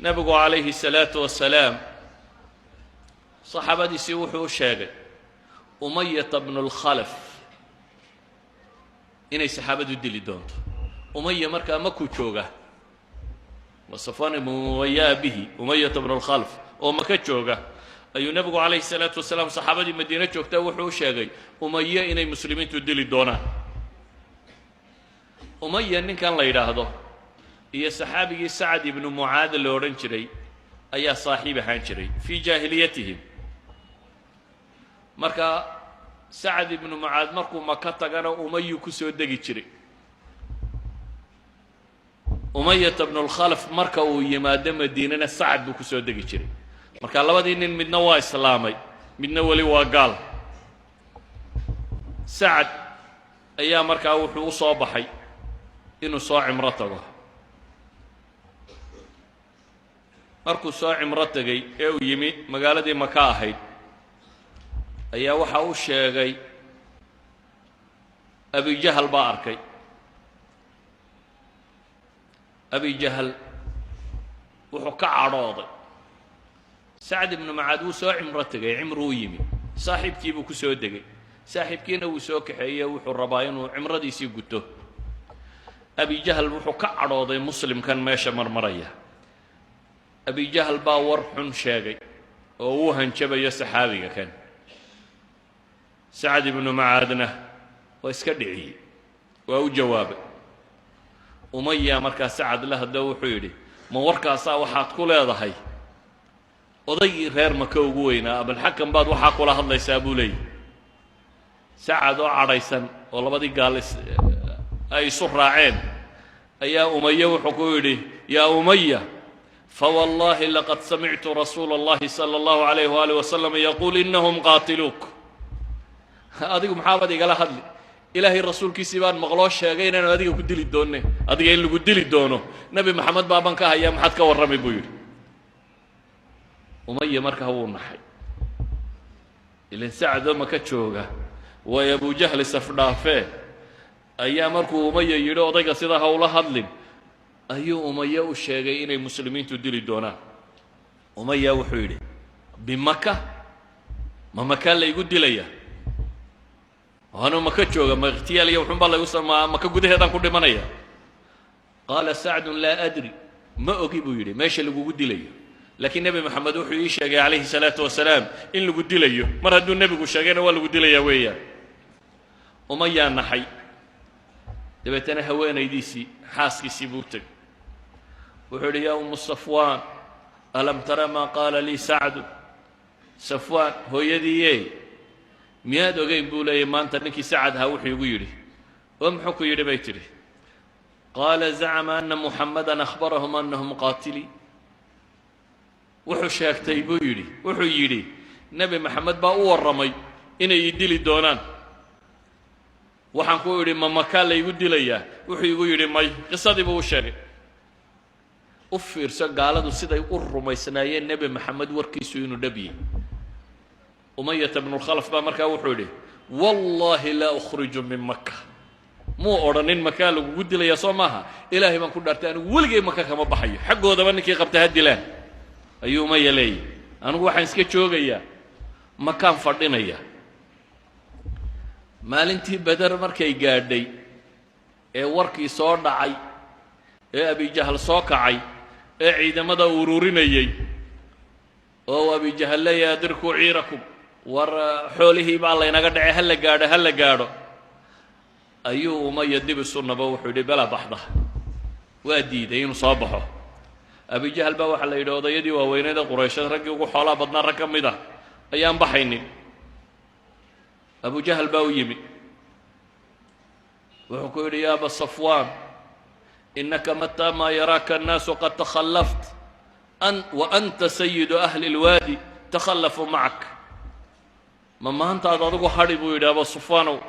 nabigu calayhi الsalaatu wasalaam saxaabadiisii wuxuu u sheegay umayata bnu اlkhalaf inay saxaabadu dili doonto. umaya markaa makuu jooga, wa safwaan ibnu umaya bihi umayata bnu اlkhalf oo maka jooga ayuu nebigu calayhi الsalaatu wasalaam saxaabadii madiine joogtaa wuxuu u sheegay umaye inay muslimiintu dili doonaan. umaya ninkan la yidhaahdo iyo saxaabigii sacd ibnu mucaad la odhan jiray ayaa saaxiib ahaan jiray fii jaahiliyatihim. marka sacd ibnu mucaad markuu maka tagana umayuu ku soo degi jiray. umayata bnu lkhalaf marka uu yimaado madiinana sacad buu ku soo degi jiray. marka labadii nin midna waa islaamay, midna weli waa gaal. sacad ayaa markaa wuxuu u soo baxay inuu soo cimro tago. markuu soo cimro tegey ee uu yimi magaaladii maka ahayd ayaa waxa uu sheegay abijahal baa arkay. abijahal wuxuu ka cadhooday. sacd ibnu mucaad wuu soo cimro tegay, cimru u yimi, saaxiibkii buu ku soo degay. saaxiibkiina wuu soo kaxeeyey, wuxuu rabaa inuu cimradiisii guto. abijahal wuxuu ka cadhooday muslimkan meesha marmaraya. abijahal baa war xun sheegay oo uu hanjabayo saxaabiga kan. sacd ibnu mucaadna waa iska dhiciyey, waa u jawaabay. umaya markaa sacad la hadlo wuxuu yidhi, ma warkaasaa waxaad ku leedahay odaygii reer maka ugu weynaa abalxakam baad waxaa kula hadlaysaa buu leeyahy. sacad oo cadhaysan oo labadii gaal ay isu raaceen ayaa umaya wuxuu ku yidhi, yaa umaya fawallaahi laqad samictu rasuula اllahi salى اllahu alayh waalih wasalam yaquul inahum qaatiluuk. adigu maxaabaad igala hadli? ilaahay rasuulkiisii baan maqloo sheegay inaanu adiga ku dili doonne, adiga in lagu dili doono nebi maxamed baaban ka hayaa, maxaad ka warramay buu yidhi. umaya markaa wuu naxay, ilan sacdoo maka jooga way abujahli safdhaafee ayaa markuu umaya yidhi odayga sidaa hawla hadlin ayuu umaya u sheegay inay muslimiintu dili doonaan. umaya wuxuu yidhi, bimaka ma makaa laygu dilaya? anuu maka jooga, ma ikhtiyaal iyo wuxuunbaa laygu samaa, maka gudaheedaan ku dhimanaya? qaala sacdun laa adri, ma ogi buu yidhi meesha lagugu dilayo, laakiin nebi moxamed wuxuu ii sheegay calayhi salaatu wasalaam in lagu dilayo. mar hadduu nebigu sheegayna waa lagu dilayaa weeyaan. umayaa naxay, dabeetana haweenaydiisii xaaskiisii buu tegey. wuxuu yidhi, yaa umu safwaan alam tara maa qaala lii sacdu? safwaan hooyadiiye miyaad ogeyn buu leeyay maanta ninkii sacad ahaa wuxuu igu yidhi? oo muxuu ku yidhi bay tidhi? qaala zacama ana muxamadan akhbarahum anahum qaatilii. wuxuu sheegtay buu yidhi, wuxuu yidhi nebi maxamed baa u warramay inay ii dili doonaan. waxaan ku idhi, ma makaa laygu dilayaa? wuxuu igu yidhi may. qisadii buu u sheegay. u fiirso gaaladu siday u rumaysnaayeen nebi maxamed warkiisu inuu dhabyey. umayata bnu lkhalaf baa markaa wuxuu yidhi, wallaahi laa ukhriju min maka. muu odhanin makaa lagugu dilayaa soo maaha, ilaahay baan ku dhaartay anigu weligay maka kama baxayo, xaggoodaba ninkii qabta ha dilaan ayuu umaya leeyahy. anigu waxaan iska joogayaa, makaan fadhinaya. maalintii beder markay gaadhay ee warkii soo dhacay ee abijahal soo kacay ee ciidamada ururinayey oo abijahal leeyahay adirkuu ciirakum, war xoolihii baa laynaga dhacay, hala gaadho hala gaadho, ayuu umaya dib isu nabo wuxuu yidhi belaa baxda. waa diiday inuu soo baxo. abijahal baa waxaa la yidhi odayadii waaweyneed ee quraysheed raggii ugu xoolaha badnaa rag ka mid ah ayaan baxaynin. abujahal baa u yimi, wuxuu ku yidhi, ya aba safwaan inaka mataa maa yaraaka annaasu qad takhallaft wa anta sayidu ahli اlwaadi takhallafuu macak. ma maantaad adigu hadhi buu yidhi aba safwaanow,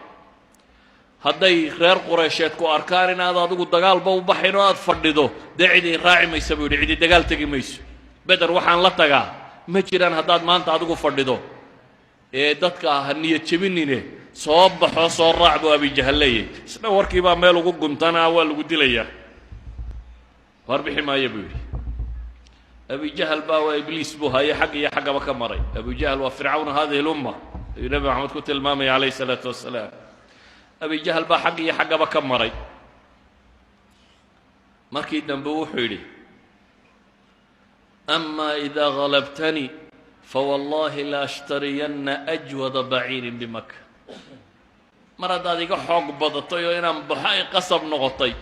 hadday reer quraysheed ku arkaan inaad adigu dagaalba u baxayn oo aad fadhido, dee cidi raaci maysa buu yidhi, cidi dagaal tegi mayso. beder waxaan la tagaa ma jiraan haddaad maanta adigu fadhido. ee dadka ha niyad jebinine soo baxoo soo raac buu abijahal leeyahy. isna warkii baa meel ugu guntanaa, waa lagu dilayaa. warbixi maayo buu yidhi. أبي جهل باو إبليس بوها يحق يحق بكمري أبي جهل وفرعون هذه الأمة النبي محمد كنت المامي عليه الصلاة والسلام أبي جهل با حق يحق بكمري مركي دنبو حيلي أما إذا غلبتني فوالله لا أشترين أجود بعير بمكة مرد هذه حق بدطي وإنام بحاي قصب نغطي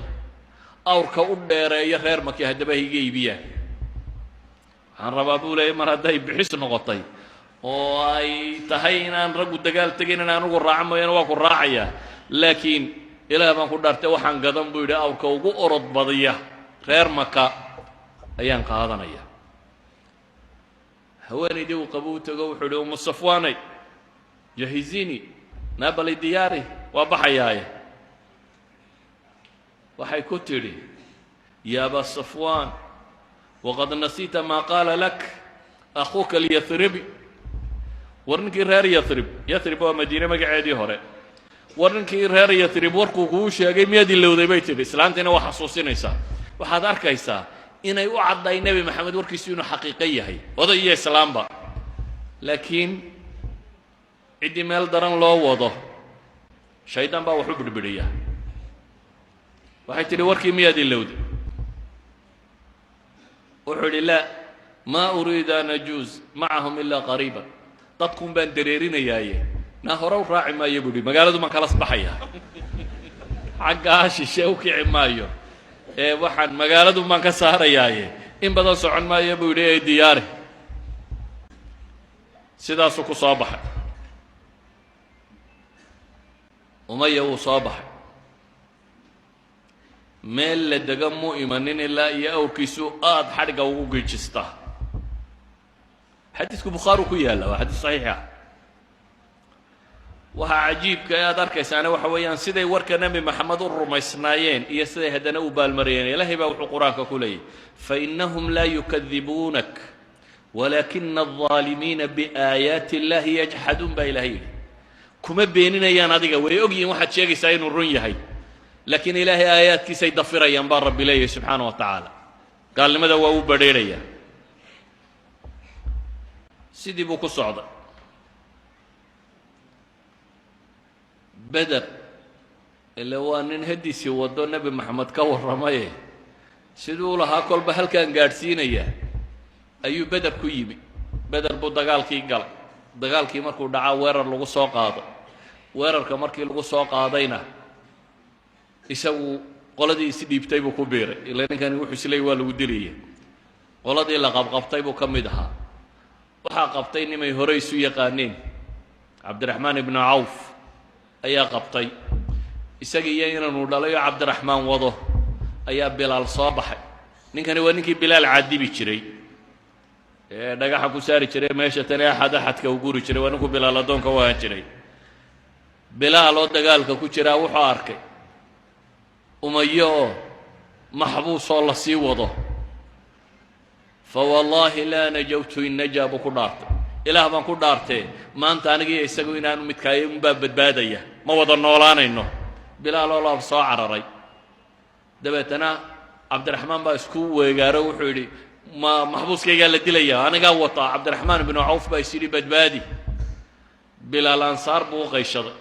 أورك أدير غير مكي هدبه جيبيه عن ربابولي مرد هاي بحس نغطي وأي تهينا نرجو الدجال تجينا نقول راعم وينواك الراعية لكن إلى ما قدرت وحن قدم بيدا أورك وقرض بضية غير مكة أيان قاضنا إياه هواني دي وقبوت وقوح لهم الصفواني جهزيني نابلي دياري وبحياي وحي كتري يا أبا الصفوان وقد نسيت ما قال لك أخوك اليثربي ورنكي رير يثرب هو مدينة مقعدي هوري ورنكي رير يثرب وركو كوش يا ميادي اللي وذي بيت الإسلامتنا وحصوصين إيسا وحد أركيسا inay u cadday nebi maxamed warkiisu inuu xaqiiqo yahay oday iyo islaamba laakiin ciddii meel daran loo wado shaydaan baa wax u birbiriya waxay tidhi warkii miyaad ilowday wuxuu idhi laa maa uriidu an ajuuz macahum ilaa qariiban dadkun baan dareerinayaaye naa hore u raaci maayo buu idhi magaaladu maan kala sbaxaya xaggaa shishe u kici maayo waxaan magaaladu maan ka saarayaaye in badan socon maayo buu yidhi diyaari sidaasuu ku soo baxay umaya wuu soo baxay meel la dega muu imanin ilaa iyo awrkiisu aad xadhigga ugu geejistaa xadiisku bukhaari ku yaalla waa xadiis saxiixa waxa cajiibka aad arkaysaana waxa weeyaan siday warka nabi maxamed u rumaysnaayeen iyo siday haddana u baalmariyeen ilaahay baa wuxuu qur-aanka ku leeyahy fainahum laa yukadibuunak walaakina aldaalimiina biaayaati illaahi yajxaduun baa ilahay yidhi kuma beeninayaan adiga way ogyihiin waxaad sheegaysaa inuu run yahay laakiin ilaahay aayaadkiisay dafirayaan baa rabbi leeyahy subxaana wa tacaala gaalnimada waa u badheerhayaa sidii buu ku socday beder ila waa nin hadiisii wado nebi maxamed ka warramaye siduu lahaa kolba halkaan gaadhsiinaya ayuu beder ku yimi beder buu dagaalkii galay dagaalkii markuu dhacaa weerar lagu soo qaado weerarka markii lagu soo qaadayna isagu qoladii isdhiibtay buu ku biiray ila ninkani wuxuu isleey waa lagu dilaya qoladii la qabqabtay buu ka mid ahaa waxaa qabtay nimay hore isu yaqaaneen cabdiraxmaan ibnu cawf ayaa qabtay isagii iyo inaanu dhalayo cabdiraxmaan wado ayaa bilaal soo baxay ninkani waa ninkii bilaal caadibi jiray ee dhagaxa ku saari jiray meesha tani axadka u guri jiray waa ninkuu bilaal addoonka u ahaan jiray bilaal oo dagaalka ku jiraa wuxuu arkay umayo oo maxbuus oo la sii wado fawallaahi laa najawtu in najaa buu ku dhaartay ilaah baan ku dhaartee maanta anigiiyo isagu inaanu midkaayo unbaa badbaadaya ma wada noolaanayno bilaal oo laab soo cararay dabeetana cabdiraxmaan baa isku weegaaro wuxuu yidhi ma maxbuuskaygaa la dilaya anigaa wataa cabdiraxmaan ibnu cawf baa is yidhi badbaadi bilaal ansaar buu u qayshaday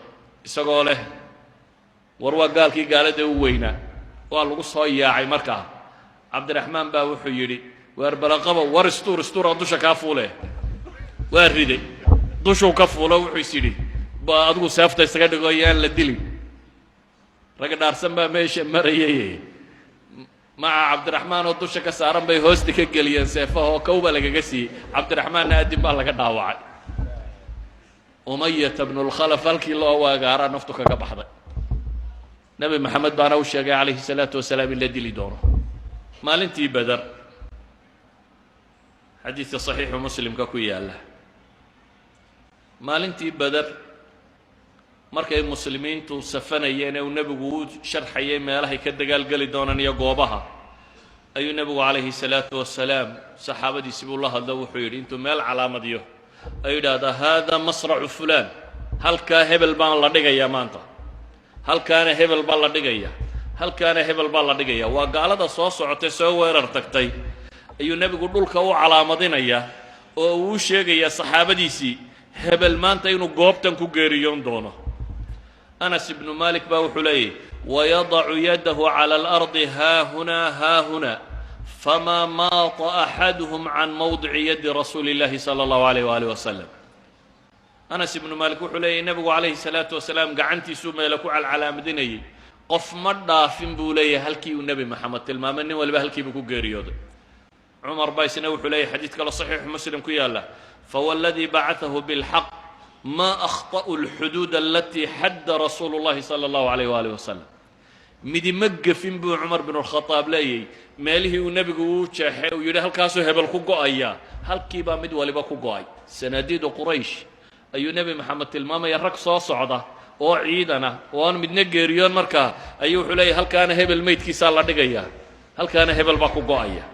isagoo leh war waa gaalkii gaalada u weynaa waa lagu soo yaacay markaa cabdiraxmaan baa wuxuu yidhi waar balaqaba war istuura dusha kaa fuule waa riday dushuu ka fuulo wuxuu is yidhi ba adigu seefta isaga dhigo yaan la dilin rag dhaarsan baa meesha marayay maca cabdiraxmaan oo dusha ka saaran bay hoosta ka geliyeen seefaha oo kow baa lagaga siiyey cabdiraxmaanna addin baa laga dhaawacay umayata bnu lkhalaf halkii loo waagaaraa naftu kaga baxday nebi maxamed baana u sheegay calayhi salaatu wasalaam in la dili doono maalintii beder xadiidka saxiixu muslimka ku yaalla maalintii beder markay muslimiintu safanayeen ee uu nebigu u sharxayay meelahay ka dagaalgeli doonaan iyo goobaha ayuu nebigu calayhi salaatu wasalaam saxaabadiisii buu la hadlo wuxuu yidhi intuu meel calaamadiyo ayuu yidhaahdaa haadaa masracu fulaan halkaa hebel baan la dhigayaa maanta halkaana hebel baa la dhigaya halkaana hebel baa la dhigaya waa gaalada soo socotay soo weerar tagtay ayuu nebigu dhulka u calaamadinayaa oo uu sheegayaa saxaabadiisii hebel maanta inuu goobtan ku geeriyoon doono. anas ibnu malik baa wuxuu leeyahy wayadacu yadahu cala alardi haahuna famaa maata axaduhum can mawdici yadi rasuuli اllahi salى اllahu alayh waalih wasalam. anas ibnu malik wuxuu leeyahy nebigu calayhi salaatu wasalaam gacantiisuu meele ku calcalaamadinayay, qof ma dhaafin buu leeyahay halkii uu nebi maxamed tilmaamay, nin waliba halkiibuu ku geeriyooday. cumar baa isna wuxuu leeyahy xadiid kale saxiixu muslim ku yaalla fawاladii bacatahu biاlxaq ma akhطأu اlxuduud alatii xadda rasuulu اllahi salى اllahu alayh waalih wasalam. midima gefin buu cumar binu اlkhadaab leeyay meelihii uu nebigu u jeexay uu yidhi halkaasuu hebel ku go'ayaa, halkiibaa mid waliba ku go'ay. sanaadiidu quraysh ayuu nebi maxamed tilmaamaya rag soo socda oo ciidan ah oo aan midna geeriyoon markaa ayuu wuxuu leeyahy halkaana hebel meydkiisaa la dhigayaa, halkaana hebel baa ku go'aya.